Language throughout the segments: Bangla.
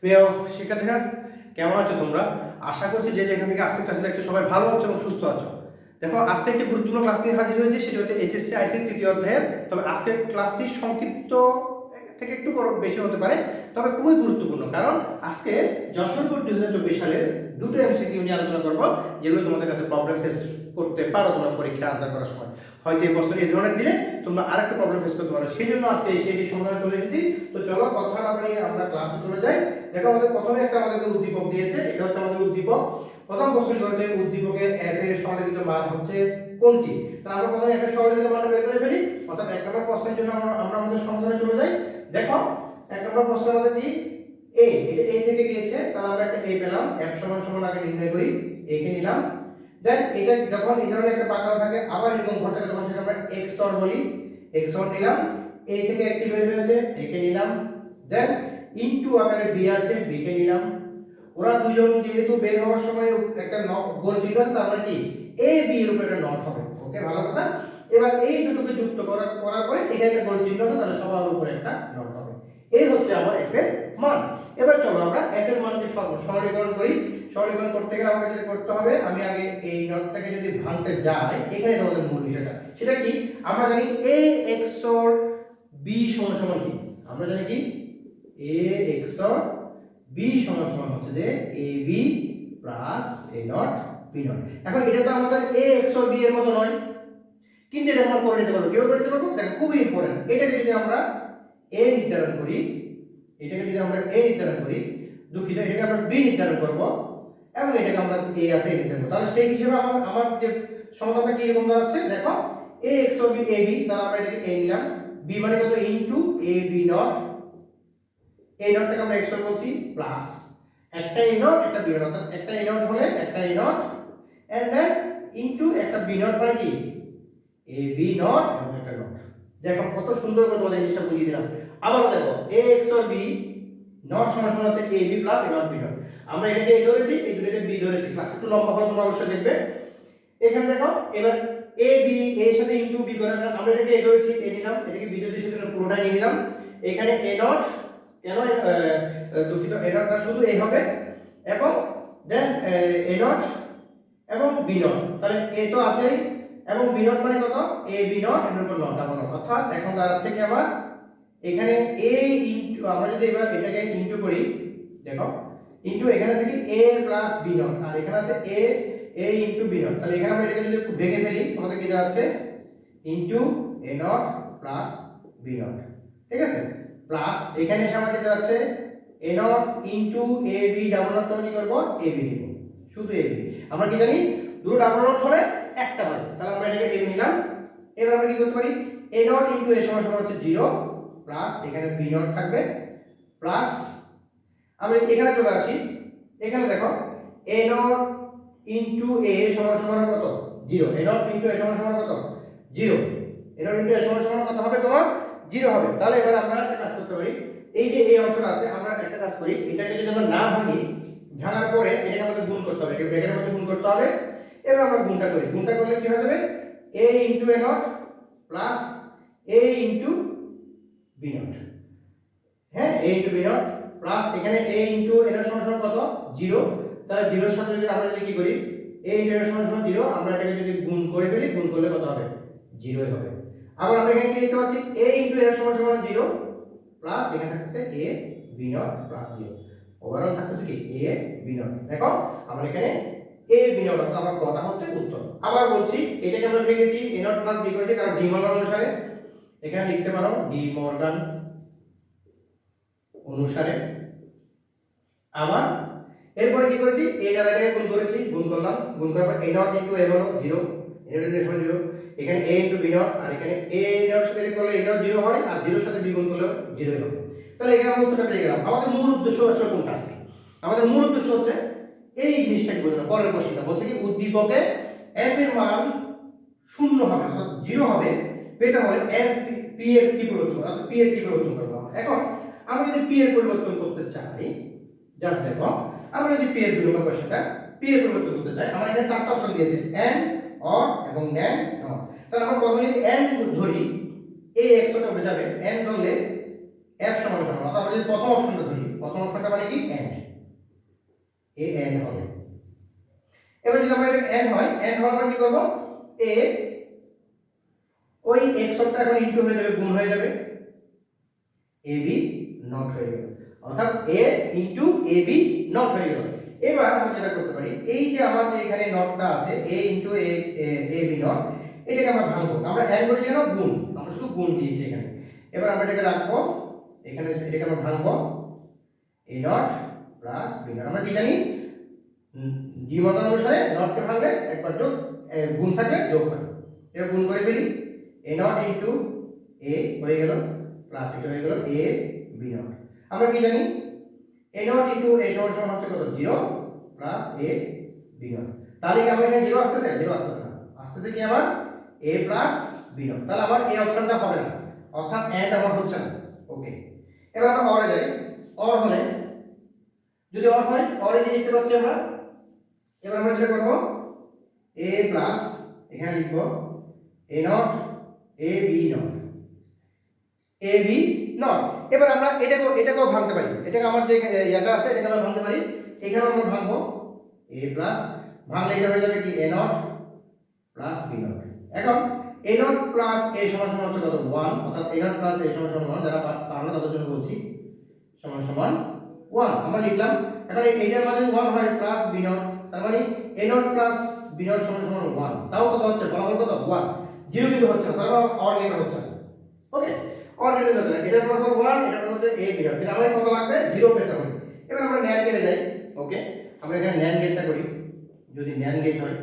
প্রিয় শিক্ষার্থীরা, কেমন আছো তোমরা? আশা করছি যে যেখান থেকে আজকে ক্লাসে দেখছো সবাই ভালো আছো এবং সুস্থ আছো। দেখো, আজকে একটি গুরুত্বপূর্ণ ক্লাস নিয়ে হাজির হয়েছে, সেটা হচ্ছে এসএসসি আইসিটি তৃতীয় অধ্যায়ের। তবে আজকের ক্লাসটি সংক্ষিপ্ত থেকে একটু বড় বেশি হতে পারে, তবে খুবই গুরুত্বপূর্ণ। কারণ আজকে যশোর বোর্ড 2024 সালের দুটো এমসিকিউ নিয়ে আলোচনা করবো, যেগুলো তোমাদের কাছে প্রবলেম ফেস করতে পারো তোমরা পরীক্ষা আনসার করার সময়। হয়তো এই প্রশ্ন এই ধরনের দিলে তোমরা আরেকটা প্রবলেম ফেস করতে পারো, সেই জন্য আজকে সেটি সমাধানে চলে এসেছি। তো চলো কথা না বাড়িয়ে আমরা ক্লাসে চলে যাই। দেখো, আমাদের প্রথমে একটা আমাদেরকে উদ্দীপক দিয়েছে, এটা হচ্ছে আমাদের উদ্দীপক। প্রথম প্রশ্নটি হচ্ছে উদ্দীপকের f এর সরলীকৃত মান হচ্ছে কোনটি? তাহলে আমরা প্রথমে f এর সরলীকৃত মানটা বের করে ফেলি, অর্থাৎ এক নম্বর প্রশ্নের জন্য আমরা আমাদের সমাধানে চলে যাই। দেখো, এক নম্বর প্রশ্ন আমাদের কি a, এটা a থেকে গিয়েছে, তাহলে আমরা একটা a পেলাম। f সমান সমান আগে নির্ণয় করি, a কে নিলাম। দেন এটা যখন এই ধরনের একটা পাকড়া থাকে আবার এরকম ঘটে, তখন সেটা আমরা xor বলি, xor নিলাম। a থেকে একটি বের হয়েছে, a কে নিলাম। দেন ইনটু আকারে b আছে, b কে নিলাম। ওরা দুজন যেহেতু বের হওয়ার সময় একটা গোল চিহ্ন আছে, তার মানে কি a b এর উপরে একটা নট হবে। ওকে, ভালো কথা। এবার এই দুটোকে যুক্ত করার পরে এখানে একটা গোল চিহ্ন আছে, তাহলে সবার উপরে একটা নট হবে। এই হচ্ছে আমার f এর মান। এবার চলো আমরা f এর মানকে সরলীকরণ করি। সরলীকরণ করতে গেলে আমাকে যেটা করতে হবে, আমি আগে এই নটটাকে যদি ভাঙতে যাই, এখানে আমাদের মূল বিষয়টা সেটা কি, আমরা জানি a xor b সমান সমান কি? আমরা জানি কি a xor b সমান সমান হচ্ছে যে ab plus a not b not. এখন এটা তো আমাদের a xor b এর মতো নয়, কিন্তু এটা আমরা করে নিতে পারবো। কেউ করে নিতে পারবো? দেখো, খুবই ইম্পর্টেন্ট। এটাকে যদি আমরা a নির্ধারণ করি, এটাকে যদি আমরা a নির্ধারণ করি, দুঃখিত, এটাকে আমরা b নির্ধারণ করব এবং এটাকে আমরা a আছে নির্ধারণ করব, তাহলে সেই হিসেবে আমার যে সমাধানটা কি এরকম দাঁড়াচ্ছে। দেখো, a xor b ab, তাহলে আমরা এটাকে a নিলাম, b মানে কত ইনটু a b নট, এই নটটাকে আমরা xor বলছি, প্লাস একটা a নট একটা b নট, অর্থাৎ একটা a নট হলে একটা a naught and then into একটা b নট মানে কি a b নট এবং একটা নট। দেখো কত সুন্দর করে তোমাদের জিনিসটা বুঝিয়ে দিলাম। আবার দেখো, a xor b নট সমান সমান হচ্ছে a b plus a not b not. আমরা এটাকে a ধরেছি, এই দুটোকে b ধরেছি। ক্লাস একটু লম্বা হলো, তোমরা অবশ্যই দেখবে। এখানে দেখো, এবার a b এর সাথে ইনটু b করে আমরা এটাকে a ধরেছি, a নিলাম, এটাকে b ধরেছি, সেজন্য পুরোটাই নিয়ে নিলাম। এখানে a নট, কেন দুঃখিত, a নটটা শুধু a হবে, এবং দেন a নট এবং b নট, তাহলে a তো আছেই এবং b নট মানে কত a b নট এর উপর নট ডাবল নট। অর্থাৎ এখন দাঁড়াচ্ছে কি আমার এখানে a ইনটু, আমরা যদি এবার এটাকে ইনটু করি, দেখো ইনটু এখানে আছে কি a প্লাস b নট, আর এখানে আছে a ইনটু b নট। তাহলে এখানে আমরা এটাকে যদি একটু ভেঙে ফেলি, আমাদের কি দাঁড়াচ্ছে into a not plus b not, ঠিক আছে, প্লাস এখানে এসে আমাদের দাঁড়াচ্ছে a not into a b double not, আমরা কি করব a b নিব, শুধু a b। আমরা কি জানি দুটো ডাবল নট হলে একটা হয়, তাহলে আমরা এটাকে a b নিলাম। এবার আমরা কি করতে পারি, a নট ইনটু a সমান সমান হচ্ছে 0 প্লাস এখানে b নট থাকবে, প্লাস আমরা এখানে চলে আসি। এখানে দেখো a নট ইনটু a সমান সমান কত 0, a নট ইনটু a সমান সমান কত 0, a নট ইনটু a সমান সমান কত হবে তোমার 0 হবে। তাহলে এবার আমরা একটা কাজ করতে পারি, এই যে এই অংশটা আছে, আমরা একটা কাজ করি, এটাকে যদি আমরা না ভাঙি, ভাঙার পরে এটাকে আমাদের গুণ করতে হবে, এটা ব্র্যাকেটের মধ্যে গুণ করতে হবে। এবার আমরা গুণটা করি, গুণটা করলে কি হয়ে যাবে a into a not plus a into b not, হ্যাঁ a into b not plus এখানে a ইনটু a নট সমান সমান কত 0। তাহলে 0 এর সাথে যদি আমরা যদি কি করি a ইনটু a সমান সমান 0, আমরা এটাকে যদি গুণ করে ফেলি, গুণ করলে কত হবে 0 ই হবে। আবার আমরা এখানে কি লিখতে পাচ্ছি a ইনটু a সমান সমান 0 প্লাস এখানে থাকছে a b not plus 0, overall থাকছে কি a b নট। দেখো আমরা এখানে a b নট, অর্থাৎ আমার কটা হচ্ছে উত্তর। আবার বলছি, এটাকে আমরা ভেঙেছি a নট প্লাস b করেছি, কারণ ডি মর্গান অনুসারে এখানে লিখতে পারো ডি মর্গান অনুসারে। আবার এরপরে কি করেছি, এই জায়গাটাকে গুণ করেছি, গুণ করলাম, গুণ করার পর a নট ইনটু a হলো 0, a নট ইনটু a 0, এখানে a ইনটু b নট, আর এখানে a নট সাথে করলে a নট 0 হয়, আর 0 এর সাথে b গুণ করলে 0 হবে। তাহলে এখানে আমরা উত্তরটা পেয়ে গেলাম। আমাদের মূল উদ্দেশ্য আসলে কোনটা আছে? আমাদের মূল উদ্দেশ্য হচ্ছে এই জিনিসটাকে বোঝানো। পরের কোশ্চেনটা বলছে কি উদ্দীপকে f এর মান 0 হবে, অর্থাৎ 0 হবে, পেতে হলে p এর কি পরিবর্তন, অর্থাৎ p এর কি পরিবর্তন করব। এখন আমরা যদি p এর পরিবর্তন করতে চাই, জাস্ট দেখো, আমরা যদি p এর 2 নম্বর কোশ্চেনটা p এর পরিবর্তন করতে চাই, আমার এখানে চারটা অপশন দিয়েছে and or এবং nan not। তাহলে আমরা প্রথমে যদি n ধরি, a x টা উঠে যাবে, n ধরলে f সমান সমান, অর্থাৎ আমরা যদি প্রথম অপশনটা ধরি প্রথম অপশনটা মানে কি এন্ড, এ এন্ড হবে। এবার যদি আমরা এটা এন্ড হয়, এন্ড হলে আমরা কি করব, এ ওই এক্সটা এখন ইনটু হয়ে যাবে, গুণ হয়ে যাবে, এ বি নট হয়ে গেল, অর্থাৎ এ ইনটু এ বি নট হয়ে গেল। এবার আমরা যেটা করতে পারি, এই যে আমার যে এখানে নটটা আছে এ ইনটু এ বি নট, এটাকে আমরা ভাঙবো। আমরা এন্ড করেছি কেন, গুণ, আমরা শুধু গুণ দিয়েছি এখানে। এবার আমরা এটাকে রাখবো এখানে, এটাকে আমরা ভাঙবো এ নট প্লাস বি নট। আমরা কি জানি, দ্বিমাত্রা অনুসারে নটকে ভাঙলে একবার যোগ, গুণ থাকলে যোগ হয়। এটা গুণ করে ফেলি, এ নট ইনটু এ হয়ে গেল প্লাস এটা হয়ে গেল এ বি নট। আমরা কি জানি, এ নট ইনটু এ সমান সমান হচ্ছে কত, 0 প্লাস এ বি নট। তাহলে কি আমার এখানে 0 আসতেছে, 0 আসতেছে না, আসতেছে কি আমার এ প্লাস বি নট। তাহলে আমার এই অপশনটা হবে না, অর্থাৎ এন্ড আমার হচ্ছে না। ওকে, এবার আমরা অরে যাই। অর হলে, যদি অর হয়, অরে কি লিখতে পাচ্ছি আমরা, এবার আমরা যেটা করব, এ প্লাস এখানে লিখব A not A B not, A B not. এবার আমরা এটাকেও ভাঙতে পারি, এটাকে আমার যে ইয়াটা আছে এটাকে আমরা ভাঙতে পারি, এখানে আমরা ভাঙবো এ প্লাস, ভাঙলে এটা হয়ে যাবে কি A not plus B not. এখন এ নট প্লাস এ সমান সমান হচ্ছে কত, 1, অর্থাৎ এ নট প্লাস এ সমান সমান 1, যারা পারবে তাদের জন্য বলছি, সমান সমান 1 আমরা লিখলাম। এখন এইটার মানে 1 হয় প্লাস বি নট, তার মানে এ নট প্লাস বি নট সমান সমান 1, তাও কত হচ্ছে, ফলাফল কত 1, 0 কিন্তু হচ্ছে না, তার মানে অর গেট হচ্ছে না। ওকে, অর গেট হচ্ছে না, এটার ফলাফল 1, এটার ফলাফল হচ্ছে এ বি নট, কিন্তু আমাদের কত লাগবে, 0 পেতে হবে। এবার আমরা ন্যান্ড গেটে যাই। ওকে, আমরা এখানে ন্যান্ড গেটটা করি, যদি ন্যান্ড গেট হয়,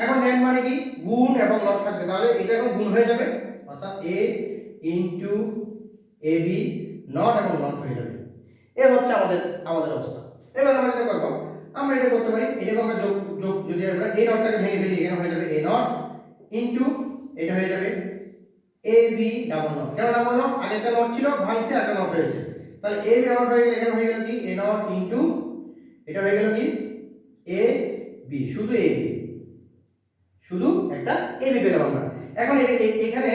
এখন ন্যান্ড মানে কি, গুণ এবং লব থাকবে, তাহলে এটা এখন গুণ হয়ে যাবে, অর্থাৎ a into A B not এবং নট হয়ে যাবে। এ হচ্ছে আমাদের অবস্থা। এবার আমরা যেটা করব, আমরা এটা করতে পারি, এটাকে আমরা যোগ যোগ যদি আমরা এই নটটাকে ভেঙে ফেলি, এখানে হয়ে যাবে এ নট ইনটু এটা হয়ে যাবে এ বি ডাবল নট। কেন ডাবল নট, আগে একটা নট ছিল, ভাঙছে আর একটা নট হয়েছে, তাহলে এ বি নট হয়ে গেল, এখানে হয়ে গেল কি এ নট ইনটু এটা হয়ে গেল কি এ বি, শুধু এ বি, শুধু একটা এ বি পেলাম আমরা। এখন এখানে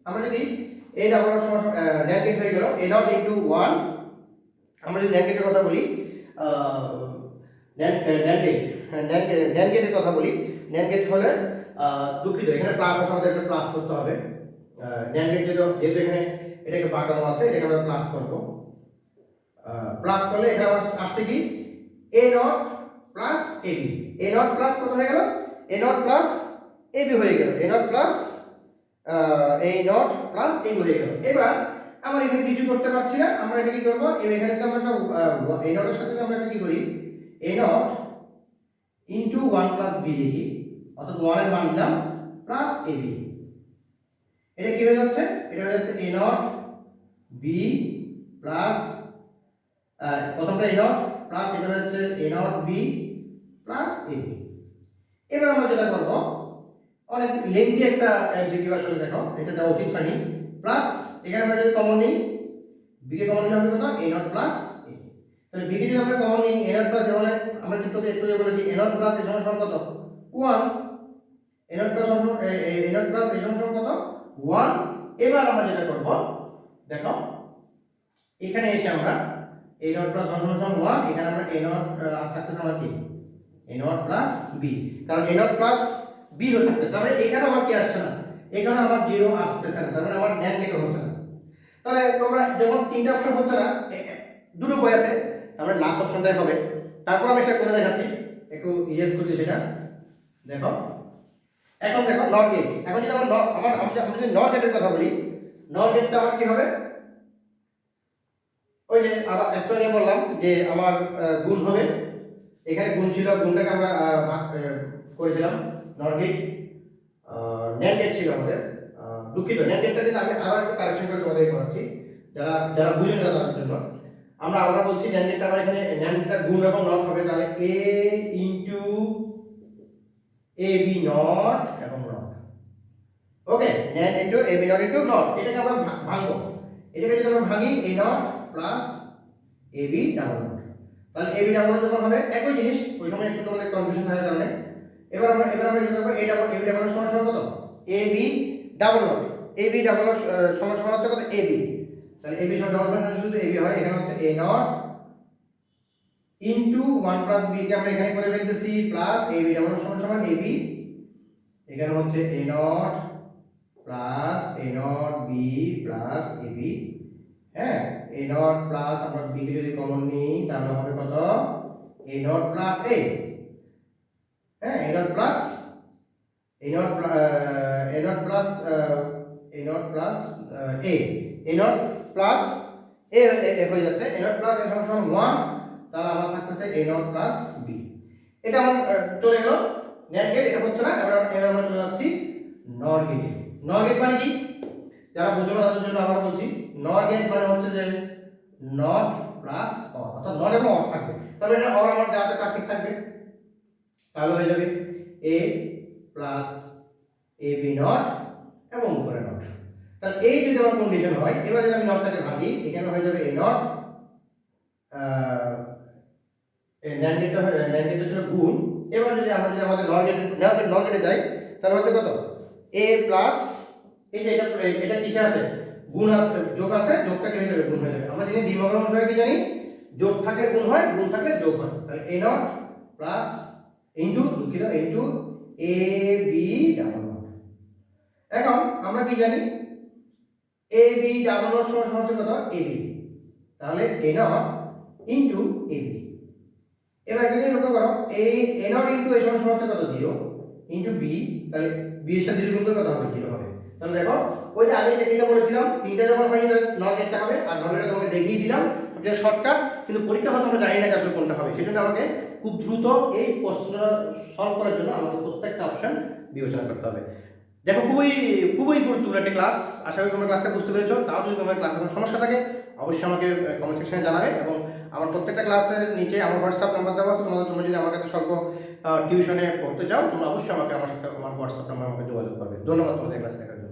আমরা যদি এই ডাবল নট সমান ন্যান্ড গেট হয়ে গেল এ নট ইনটু 1, আমরা যদি ন্যান্ড গেটের কথা বলি, ন্যান্ড গেটের কথা বলি, ন্যান্ড গেট হলে দুঃখিত, এখানে প্লাস আছে, আমাদের একটা প্লাস করতে হবে। ন্যান্ড গেট যেহেতু এখানে এটাকে বাঁকানো আছে, এটাকে আমরা প্লাস করব। প্লাস করলে এখানে আসছে কি A not plus A B, A not plus কত হয়ে গেল, A not plus A B হয়ে গেল, A not plus A not plus A B হয়ে গেল। এবার আমরা এখানে কিছু করতে পারছি না, আমরা এটা কি করব, এখানে তো আমরা একটা এ নটের সাথে আমরা একটা কি করি, এ নট ইনটু 1 প্লাস বি লিখি, অর্থাৎ 1 এর মান দিলাম প্লাস এ বি। এটা কি হয়ে যাচ্ছে, এটা হয়ে যাচ্ছে এ নট বি প্লাস প্রথমটা এ নট প্লাস এটা হচ্ছে A not B plus A B. এবার আমরা যেটা করব, অনেক লেন্থি একটা এমসিকিউ আসলে, দেখো এটা দেওয়া উচিত হয়নি, প্লাস এখানে আমরা যদি কমন নিই, বি কে কমন নিলে হবে কত, এ নট প্লাস এ। তাহলে বি কে যদি আমরা কমন নিই, এ নট প্লাস এ মানে আমরা কিন্তু একটু বলেছি এ নট প্লাস এ সমান কত 1, A not plus A not plus A সমান কত 1। এবার আমরা যেটা করব, দেখো এখানে এসে আমরা এ নট প্লাস 1 সমান 1, এখানে আমরা এ নট থাকতেছে আমার কি এ নট প্লাস বি, কারণ এ নট প্লাস বি হয়ে থাকতে, তাহলে এখানে আমার কি আসছে না, এখানে আমার 0 আসতেছে না, তার মানে আমার ন্যান্ড গেট হচ্ছে না। তাহলে তোমরা যখন তিনটা অপশন হচ্ছে না, দুটো বই আছে, তাহলে লাস্ট অপশনটাই হবে। তারপর আমি সেটা করে দেখাচ্ছি, একটু ইরেজ করছি সেটা, দেখো এখন দেখো নট গেট। এখন যদি আমরা আমি যদি নট গেটের কথা বলি, নট গেটটা আমার কি হবে, ওই যে আবার একটু আগে বললাম যে আমার গুণ হবে, এখানে গুণ ছিল, গুণটাকে আমরা ভাগ করেছিলাম নট গেট, ন্যান্ড গেট ছিল আমাদের, দুঃখিত ন্যান্ড গেটটা কিন্তু আমি আবার একটু কারেকশন করে তোমাদের করাচ্ছি, যারা যারা বুঝে না তাদের জন্য। আমরা আবার বলছি ন্যান্ড গেটটা আমার এখানে ন্যান্ড গেটটা গুণ এবং নট হবে, তাহলে A into A B not এবং not. Okay, NAND into A B not into not, এটাকে আমরা ভাঙবো, এটাকে যদি আমরা ভাঙি A not plus A B double not, তাহলে এ বি ডাবল নট যখন হবে একই জিনিস, ওই সময় একটু তোমাদের কনফিউশন থাকার কারণে এবার আমরা কি করব, এ বি ডাবল নট সমান কত A B double not, A B double not সমান হচ্ছে কত এ বি, তাহলে এ বি সমান ডাবল নট শুধু এ বি হয়, এখানে হচ্ছে A not into 1 plus B কে আমরা এখানে করে ফেলতেছি প্লাস এ বি ডাবল সমান সমান এ বি, এখানে হচ্ছে A not plus A not B plus A B. হ্যাঁ, এ নট প্লাস আমরা বি কে যদি কমন নিই তাহলে হবে কত, এ নট প্লাস এ। হ্যাঁ, A not plus A not A not plus A not plus A, A not plus A হয়ে যাচ্ছে এ নট প্লাস এ সমান সমান 1, তাহলে আমার থাকতেছে এ নট প্লাস বি। এটা আমার চলে গেল NAND গেট, এটা হচ্ছে না। এবার আমরা চলে যাচ্ছি NOR গেটে। NOR গেট মানে কি, যারা বুঝো না তাদের জন্য আবার বলছি, NOR গেট মানে হচ্ছে যে নট প্লাস অর, অর্থাৎ নট এবং অর থাকবে। তবে এটা অর আমার যা আছে তা ঠিক থাকবে, তাহলে হয়ে যাবে এ প্লাস এ বি নট এবং উপরে নট। তাহলে এই যদি আমার কন্ডিশন হয়, এবার যদি আমি নটটাকে ভাঙি, এখানে হয়ে যাবে এ নট NAND গেটটা ছিল গুণ। এবার যদি আমরা যদি আমাদের NOR গেটে যাই, তাহলে হচ্ছে কত, a প্লাস এই যে এটা কিসে আছে, গুণ আছে, যোগ আছে, যোগটা কি হয়ে যাবে, গুণ হয়ে যাবে। আমরা জানি দ্বিঘাত অনুসারে কি জানি, যোগ থাকলে গুণ হয়, গুণ থাকলে যোগ হয়। তাহলে a নট প্লাস ইনটু দুঃখিত into a b double not. এখন আমরা কি জানি, a b ডাবল নট সমান হচ্ছে কত, a b, তাহলে a not into a b। এবার একটা জিনিস লক্ষ্য করো, এই a নট ইনটু a সমান হচ্ছে কত, 0 ইনটু b, তাহলে b এর সাথে 0 গুণ করলে কত হবে, 0 হবে। তাহলে দেখো, ওই যে আগে টেকনিকটা বলেছিলাম, তিনটা যখন হয় নট গেটটা হবে, আর নট গেটটা তোমাকে দেখিয়ে দিলাম, এটা শর্টকাট। কিন্তু পরীক্ষা হয়তো আমরা জানি না আসলে কোনটা হবে, সেজন্য আমাকে খুব দ্রুত এই প্রশ্নটা সলভ করার জন্য আমাকে প্রত্যেকটা অপশন বিবেচনা করতে হবে। দেখো, খুবই খুবই গুরুত্বপূর্ণ একটা ক্লাস। আশা করি তোমরা ক্লাসটা বুঝতে পেরেছো। তাও যদি তোমার ক্লাসে কোনো সমস্যা থাকে অবশ্যই আমাকে কমেন্ট সেকশনে জানাবে, এবং আমার প্রত্যেকটা ক্লাসের নিচে আমার হোয়াটসঅ্যাপ নাম্বার দেওয়া আছে। তোমরা যদি আমার কাছে স্বল্প টিউশনে পড়তে চাও, তোমরা অবশ্যই আমার সাথে আমার হোয়াটসঅ্যাপ নাম্বার আমাকে যোগাযোগ করবে। ধন্যবাদ তোমাদের ক্লাস দেখার জন্য।